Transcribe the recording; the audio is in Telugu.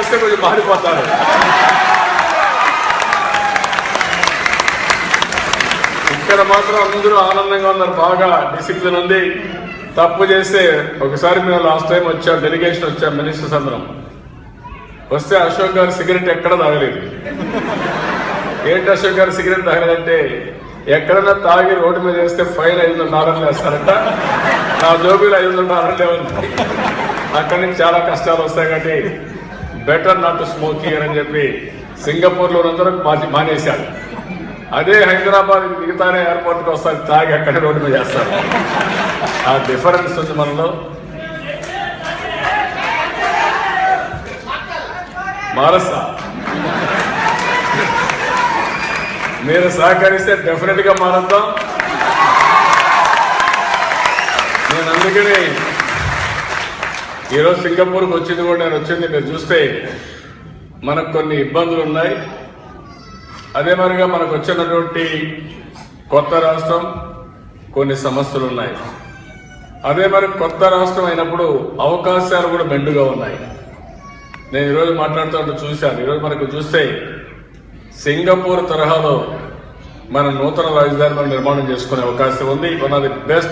వస్తే కొంచెం మారిపోతారు. ఇక్కడ మాత్రం అందరూ ఆనందంగా ఉన్నారు, బాగా డిసిప్లిన్ ఉంది. తప్పు చేస్తే ఒకసారి మేము లాస్ట్ టైం వచ్చాం, డెలిగేషన్ వచ్చాం మినిస్టర్స్ అందరం వస్తే అశోక్ గారు సిగరెట్ ఎక్కడ తాగలేదు. ఏంటి అశోక్ గారు సిగరెట్ తాగలేదంటే ఎక్కడన్నా తాగి రోడ్డు మీద వేస్తే ఫైన్ $500 వేస్తారంట. నా జోబీలో $500 ఉంది. అక్కడి నుంచి చాలా కష్టాలు వస్తాయి కాబట్టి better not to smoke here అని చెప్పి సింగపూర్లో అందరూ మానేశారు. అదే హైదరాబాద్ దిగుతానే ఎయిర్పోర్ట్కి వస్తారు, తాగి అక్కడే రోడ్డు మీద చేస్తారు. ఆ డిఫరెన్స్ ఉంది మనలో. మారస్తా మీరు సహకరిస్తే డెఫినెట్ గా మారుద్దాం. నేను అందుకని ఈరోజు సింగపూర్కి వచ్చింది కూడా, నేను వచ్చింది మీరు చూస్తే మనకు కొన్ని ఇబ్బందులు ఉన్నాయి. అదే మరిగా మనకు వచ్చినటువంటి కొత్త రాష్ట్రం కొన్ని సమస్యలు ఉన్నాయి. అదే మరి కొత్త రాష్ట్రం అయినప్పుడు అవకాశాలు కూడా మెండుగా ఉన్నాయి. నేను ఈరోజు మాట్లాడుతూ చూశాను. ఈరోజు మనకు చూస్తే సింగపూర్ తరహాలో మన నూతన రాజధాని నిర్మాణం చేసుకునే అవకాశం ఉంది. One of the best